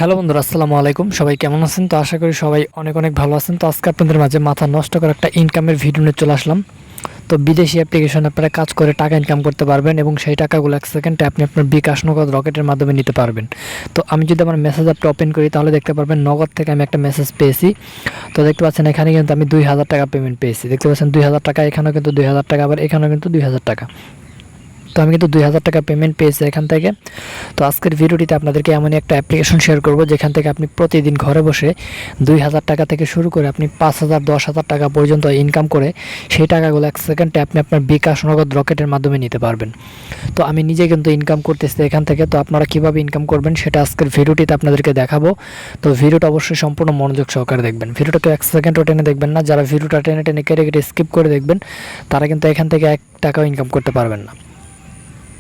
Hello বন্ধুরা, আসসালামু আলাইকুম। সবাই কেমন আছেন? তো আশা করি সবাই অনেক অনেক ভালো আছেন। তো আজকে আপনাদের মাঝে মাথা নষ্ট করা একটা ইনকামের ভিডিও নিয়ে চলে আসলাম। তো বিদেশি অ্যাপ্লিকেশন আপনারা কাজ করে টাকা ইনকাম করতে পারবেন এবং সেই টাকাগুলো 1 সেকেন্ডে আপনি আপনার বিকাশ নগদ রকেটের মাধ্যমে নিতে পারবেন। তো আমি যদি আমার মেসেজ অ্যাপটা ওপেন করি তাহলে দেখতে পারবেন নগদ থেকে আমি একটা মেসেজ পেয়েছি। তো দেখতে পাচ্ছেন এখানে কিন্তু আমি 2000 টাকা পেমেন্ট পেয়েছি। দেখতে পাচ্ছেন 2000 টাকা, এখানেও কিন্তু 2000 টাকা, আবার এখানেও কিন্তু 2000 টাকা। তো আমি কিন্তু 2000 টাকা পেমেন্ট পেয়েছি এখান থেকে। তো আজকের ভিডিওটিতে আপনাদেরকে এমনই একটা অ্যাপ্লিকেশন শেয়ার করব যেখান থেকে আপনি প্রতিদিন ঘরে বসে 2000 টাকা থেকে শুরু করে আপনি 5000 10,000 টাকা পর্যন্ত ইনকাম করে সেই টাকাগুলো 1 সেকেন্ডে আপনি আপনার বিকাশ নগদ রকেটের মাধ্যমে নিতে পারবেন। তো আমি নিজে কিন্তু ইনকাম করতেছি এখান থেকে। তো আপনারা কীভাবে ইনকাম করবেন সেটা আজকের ভিডিওটিতে আপনাদেরকে দেখাবো। তো ভিডিওটা অবশ্যই সম্পূর্ণ মনোযোগ সহকারে দেখবেন। ভিডিওটাকে 1 সেকেন্ডও টেনে দেখবেন না। যারা ভিডিওটা টেনে টেনে কেটে কেটে স্কিপ করে দেখবেন তারা কিন্তু এখান থেকে 1 টাকাও ইনকাম করতে পারবেন না।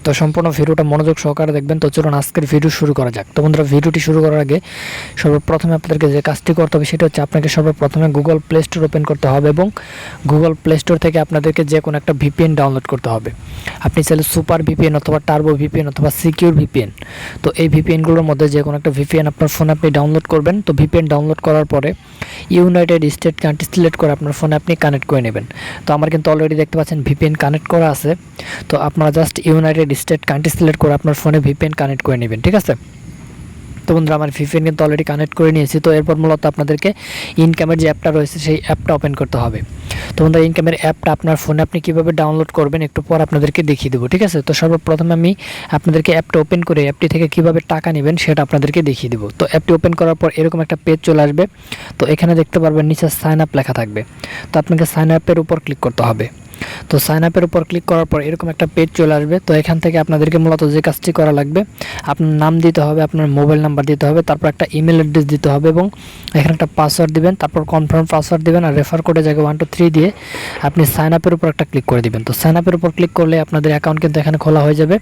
তো সম্পূর্ণ ভিডিওটা মনোযোগ সহকারে দেখবেন। তো চলুন আজকের ভিডিও শুরু করা যাক। তো বন্ধুরা, ভিডিওটি শুরু করার আগে সর্বপ্রথমে আপনাদেরকে যে কাজটি করতে হবে সেটা হচ্ছে আপনাকে সর্বপ্রথমে গুগল প্লে স্টোর ওপেন করতে হবে এবং গুগল প্লে স্টোর থেকে আপনাদেরকে যে কোনো একটা ভিপিএন ডাউনলোড করতে হবে। আপনি চাইলে সুপার ভিপিএন অথবা টার্বো ভিপিএন অথবা সিকিউর ভিপিএন, তো এই ভিপিএনগুলোর মধ্যে যে কোনো একটা ভিপিএন আপনার ফোনে আপনি ডাউনলোড করবেন। তো ভিপিএন ডাউনলোড করার পরে ইউনাইটেড স্টেট কান্ট্রি সিলেক্ট করে আপনার ফোনে আপনি কানেক্ট করে নেবেন। তো আমার কিন্তু অলরেডি দেখতে পাচ্ছেন ভিপিএন কানেক্ট করা আছে। তো আপনারা just United state country select করে আপনার ফোনে ভিপিএন কানেক্ট করে নেবেন, ঠিক আছে? তো বন্ধুরা, আমার ভিপিএন কিন্তু অলরেডি কানেক্ট করে নিয়েছি। তো এরপর মূলত আপনাদেরকে ইনকামের যে অ্যাপটা রয়েছে সেই অ্যাপটা ওপেন করতে হবে। তো বন্ধুরা, ইনকামের অ্যাপটা আপনার ফোনে আপনি কীভাবে ডাউনলোড করবেন একটু পর আপনাদেরকে দেখিয়ে দেবো, ঠিক আছে? তো সর্বপ্রথমে আমি আপনাদেরকে অ্যাপটা ওপেন করে অ্যাপটি থেকে কীভাবে টাকা নেবেন সেটা আপনাদেরকে দেখিয়ে দেবো। তো অ্যাপটি ওপেন করার পর এরকম একটা পেজ চলে আসবে। তো এখানে দেখতে পারবেন নিচে সাইন আপ লেখা থাকবে। তো আপনাকে সাইন আপের উপর ক্লিক করতে হবে। তো সাইন আপের উপর ক্লিক করার পর এরকম একটা পেজ চলে আসবে। তো এখান থেকে আপনাদেরকে মূলত যে কাজটি করা লাগবে, আপনার নাম দিতে হবে, আপনার মোবাইল নাম্বার দিতে হবে, তারপর একটা ইমেল অ্যাড্রেস দিতে হবে এবং এখানে একটা পাসওয়ার্ড দিবেন, তারপর কনফার্ম পাসওয়ার্ড দিবেন আর রেফার কোডের জায়গায় 1 2 3 দিয়ে আপনি সাইন আপের উপর একটা ক্লিক করে দিবেন। তো সাইন আপের উপর ক্লিক করলে আপনাদের অ্যাকাউন্ট কিন্তু এখানে খোলা হয়ে যাবে।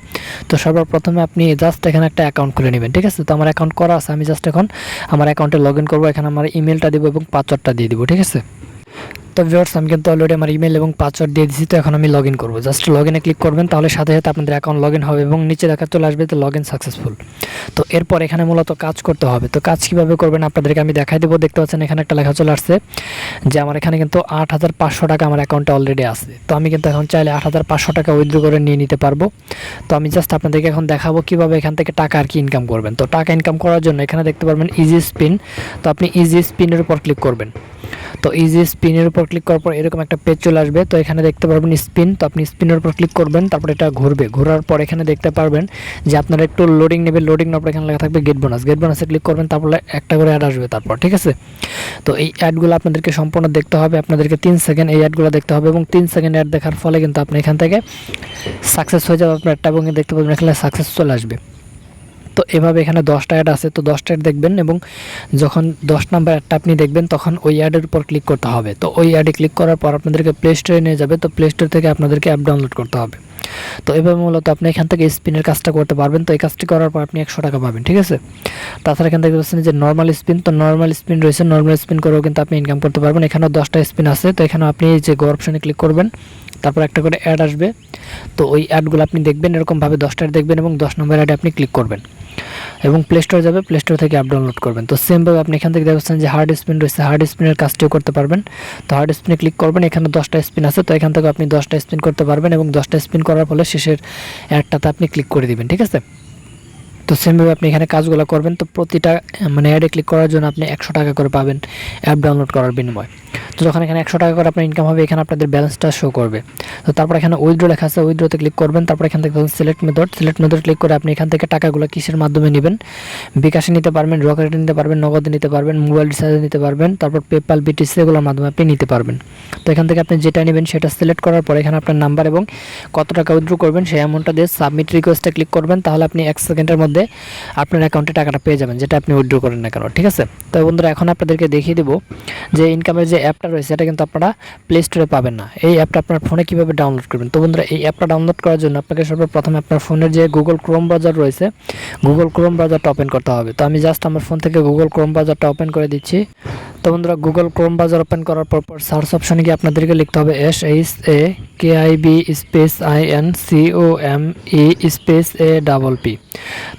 তো সর্বপ্রথমে আপনি জাস্ট এখানে একটা অ্যাকাউন্ট খুলে নেবেন, ঠিক আছে? তো আমার অ্যাকাউন্ট করা আছে, আমি জাস্ট এখন আমার অ্যাকাউন্টে লগ ইন করবো। এখানে আমার ইমেলটা দিব এবং পাসওয়ার্ডটা দিয়ে দিব, ঠিক আছে? তো ভিউয়ার্স, আমি কিন্তু অলরেডি আমার ইমেল এবং পাসওয়ার্ড দিয়ে দিয়েছি। তো এখন আমি লগ ইন করবো। জাস্ট লগ ইনে ক্লিক করবেন, তাহলে সাথে সাথে আপনাদের অ্যাকাউন্ট লগ ইন হবে এবং নিচে দেখা চলে আসবে তো লগ ইন সাকসেসফুল। তো এরপর এখানে মূলত কাজ করতে হবে। তো কাজ কীভাবে করবেন আপনাদেরকে আমি দেখাই দেবো। দেখতে পাচ্ছেন এখানে একটা লেখা চলে আসছে যে আমার এখানে কিন্তু 8500 টাকা আমার অ্যাকাউন্টে অলরেডি আছে। তো আমি কিন্তু এখন চাইলে 8500 টাকা উইথড্র করে নিয়ে নিতে পারবো। তো আমি জাস্ট আপনাদেরকে এখন দেখাবো কীভাবে এখান থেকে টাকা আর কি ইনকাম করবেন। তো টাকা ইনকাম করার জন্য এখানে দেখতে পারবেন ইজি স্পিন। তো আপনি ইজি স্পিনের উপর ক্লিক করবেন। তো ইজি স্পিনের উপর ক্লিক করার পর এরকম একটা পেজ চলে আসবে। তো এখানে দেখতে পারবেন স্পিন। তো আপনি স্পিনের উপর ক্লিক করবেন, তারপর এটা ঘুরবে। ঘোরার পর এখানে দেখতে পারবেন যে আপনারা একটু লোডিং নেবে। লোডিং নেওয়ার পর এখানে লেখা থাকবে গেট বোনাস। গেট বোনাসে ক্লিক করবেন, তারপর একটা করে অ্যাড আসবে তারপর, ঠিক আছে? তো এই অ্যাডগুলো আপনাদেরকে সম্পূর্ণ দেখতে হবে। আপনাদেরকে 3 সেকেন্ড এই অ্যাডগুলো দেখতে হবে এবং 3 সেকেন্ড অ্যাড দেখার ফলে কিন্তু আপনি এখান থেকে সাকসেস হয়ে যাবে আপনার অ্যাডটা এবং দেখতে পাবেন এখানে সাকসেস চলে আসবে। তো এভাবে এখানে 10টা অ্যাড আছে। তো 10টা অ্যাড দেখবেন এবং যখন 10 নাম্বার অ্যাডটা আপনি দেখবেন তখন ওই অ্যাডের উপর ক্লিক করতে হবে। তো ওই অ্যাডে ক্লিক করার পর আপনাদেরকে প্লে স্টোরে নিয়ে যাবে। তো প্লে স্টোর থেকে আপনাদেরকে অ্যাপ ডাউনলোড করতে হবে। তো এভাবে মূলত আপনি এখান থেকে স্পিনের কাজটা করতে পারবেন। তো এই কাজটি করার পর আপনি 100 টাকা পাবেন, ঠিক আছে? তাছাড়া এখান থেকে বলছেন যে নর্মাল স্পিন। তো নর্মাল স্পিন রয়েছে, নর্মাল স্পিন করেও কিন্তু আপনি ইনকাম করতে পারবেন। এখানেও 10টা স্পিন আছে। তো এখানে আপনি যে গো অপশনে ক্লিক করবেন, তারপর একটা করে অ্যাড আসবে। তো ওই অ্যাডগুলো আপনি দেখবেন, এরকমভাবে 10টা অ্যাড দেখবেন এবং 10 নম্বর অ্যাডে আপনি ক্লিক করবেন এবং প্লে স্টোরে যাবে। প্লে স্টোর থেকে অ্যাপ ডাউনলোড করবেন। তো সেমভাবে আপনি এখান থেকে দেখছেন যে হার্ড স্পিন রয়েছে, হার্ড স্পিনের কাজটিও করতে পারবেন। তো হার্ড স্পিনে ক্লিক করবেন, এখানে 10টা স্পিন আছে। তো এখান থেকে আপনি 10টা স্পিন করতে পারবেন এবং 10টা স্পিন করার ফলে শেষের অ্যাডটাতে আপনি ক্লিক করে দিবেন, ঠিক আছে? তো সেমভাবে আপনি এখানে কাজগুলো করবেন। তো প্রতিটা অ্যাডে ক্লিক করার জন্য আপনি 100 টাকা করে পাবেন অ্যাপ ডাউনলোড করার বিনিময়ে। তো যখন এখানে 100 টাকা করে আপনার ইনকাম হবে, এখানে আপনাদের ব্যালেন্সটা শো করবে। তো তারপর এখানে উইথড্র লেখা আছে, উইথড্রতে ক্লিক করবেন। তারপর এখান থেকে সিলেক্ট মেথড ক্লিক করে আপনি এখান থেকে টাকাগুলো কিসের মাধ্যমে নেবেন, বিকাশে নিতে পারবেন, রকেটে নিতে পারবেন, নগদে নিতে পারবেন, মোবাইল রিচার্জে নিতে পারবেন, তারপর পেপাল, বিটিসি এগুলোর মাধ্যমে আপনি নিতে পারবেন। তো এখান থেকে আপনি যেটা নেবেন সেটা সিলেক্ট করার পর এখানে আপনার নাম্বার এবং কত টাকা উইথড্র করবেন সেই অ্যামাউন্টটা দিয়ে সাবমিট রিকোয়েস্টে ক্লিক করবেন। তাহলে আপনি 1 সেকেন্ডের মধ্যে আপনার অ্যাকাউন্টে টাকাটা পেয়ে যাবেন, যেটা আপনি উইথড্র করেন না কেন, ঠিক আছে? তো বন্ধুরা, এখন আপনাদেরকে দেখিয়ে দেবো যে ইনকামের যে অ্যাপটা রয়েছে এটা কিন্তু আপনারা প্লে স্টোরে পাবেন না। এই অ্যাপটা আপনার ফোনে কীভাবে ডাউনলোড করবেন। তো বন্ধুরা, এই অ্যাপটা ডাউনলোড করার জন্য আপনাকে সর্বপ্রথমে আপনার ফোনের যে গুগল ক্রোম ব্রাউজার রয়েছে, গুগল ক্রোম ব্রাউজারটা ওপেন করতে হবে। তো আমি জাস্ট আমার ফোন থেকে গুগল ক্রোম ব্রাউজারটা ওপেন করে দিচ্ছি। তো বন্ধুরা, গুগল ক্রোম ব্রাউজার ওপেন করার পর সার্চ অপশনে গিয়ে আপনাদেরকে লিখতে হবে SHAKIB space INCOME space APP।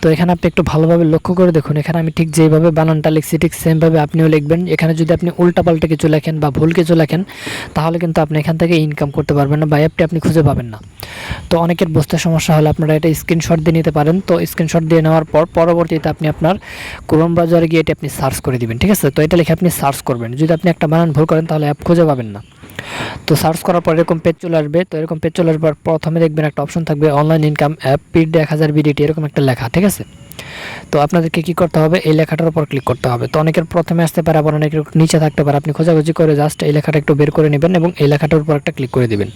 তো এখানে আপনি একটু ভালোভাবে লক্ষ্য করে দেখুন, এখানে আমি ঠিক যেভাবে বানানটা লিখছি ঠিক সেমভাবে আপনিও লিখবেন। এখানে যদি আপনি উল্টাপাল্টা কিছু লেখেন বা ভুল কিছু লেখেন তাহলে কিন্তু আপনি এখান থেকে ইনকাম করতে পারবেন না বা অ্যাপটি আপনি খুঁজে পাবেন না। তো অনেকের বুঝতে সমস্যা হলে আপনারা এটা স্ক্রিনশট দিয়ে নিতে পারেন। তো স্ক্রিনশট দিয়ে নেওয়ার পর পরবর্তীতে আপনি আপনার ক্রোম ব্রাউজারে গিয়ে এটি আপনি সার্চ করে দিবেন, ঠিক আছে। তো এটা লিখে আপনি সার্চ করবেন, যদি আপনি একটা বানান ভুল করেন তাহলে অ্যাপ খুঁজে পাবেন না। তো সার্চ করার পর এরকম পেজ চলে আসবে। তো এরকম পেজ চলে আসবার প্রথমে দেখবেন একটা অপশন থাকবে online income app PID 1000 BDT, এরকম একটা লেখা, ঠিক আছে। তো আপনাদেরকে কি করতে হবে, এই লেখাটার উপর ক্লিক করতে হবে। তো অনেকের প্রথমে আসতে পারে, আবার অনেকের নিচে থাকতে পারে। আপনি খোঁজাখুঁজি করে জাস্ট এই লেখাটা একটু বের করে নেবেন এবং এই লেখাটার উপর একটা ক্লিক করে দিবেন।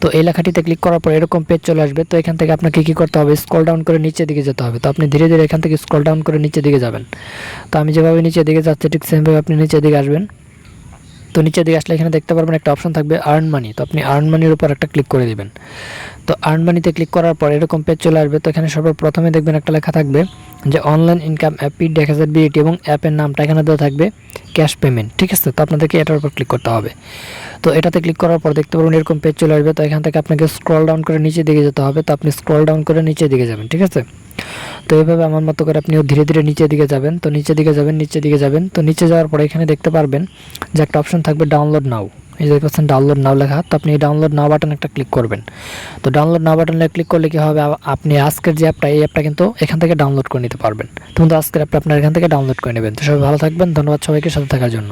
তো এই লেখাটিতে ক্লিক করার পর এরকম পেজ চলে আসবে। তো এখান থেকে আপনাকে কি করতে হবে, স্ক্রল ডাউন করে নিচের দিকে যেতে হবে। তো আপনি ধীরে ধীরে এখান থেকে স্ক্রল ডাউন করে নিচের দিকে যাবেন। তো আমি যেভাবে নিচের দিকে যাচ্ছি ঠিক সেমভাবে আপনি নিচের দিকে আসবেন। তো নিচের দিকে আসলে এখানে দেখতে পারবেন একটা অপশন থাকবে আর্ন মানি। তো আপনি আর্ন মানির উপর একটা ক্লিক করে দিবেন। তো আর্ন মানিতে ক্লিক করার পর এরকম পেজ চলে আসবে। তো এখানে সর্বপ্রথমে দেখবেন একটা লেখা থাকবে যে online income app PID 1000 BDT এবং অ্যাপের নামটা এখানে দেওয়া থাকবে ক্যাশ পেমেন্ট, ঠিক আছে। তো আপনাদেরকে এটার উপর ক্লিক করতে হবে। তো এটাতে ক্লিক করার পর দেখতে পারবেন এরকম পেজ চলে আসবে। তো এখান থেকে আপনাকে স্ক্রল ডাউন করে নিচের দিকে যেতে হবে। তো আপনি স্ক্রল ডাউন করে নিচের দিকে যাবেন, ঠিক আছে। তো এইভাবে আমার মতো করে আপনিও ধীরে ধীরে নিচের দিকে যাবেন। তো নিচের দিকে যাবেন, নিচের দিকে যাবেন। তো নিচে যাওয়ার পরে এখানে দেখতে পারবেন যে একটা অপশন থাকবে ডাউনলোড নাও, এই যে দেখছেন ডাউনলোড নাও লেখা। তো আপনি এই ডাউনলোড নাও বাটন একটা ক্লিক করবেন। তো ডাউনলোড নাও বাটনে ক্লিক করলে কি হবে, আপনি আজকের যে অ্যাপটা এই অ্যাপটা কিন্তু এখান থেকে ডাউনলোড করে নিতে পারবেন। তো আজকের অ্যাপটা আপনার এখান থেকে ডাউনলোড করে নেবেন। তো সবাই ভালো থাকবেন, ধন্যবাদ সবাইকে সাথে থাকার জন্য।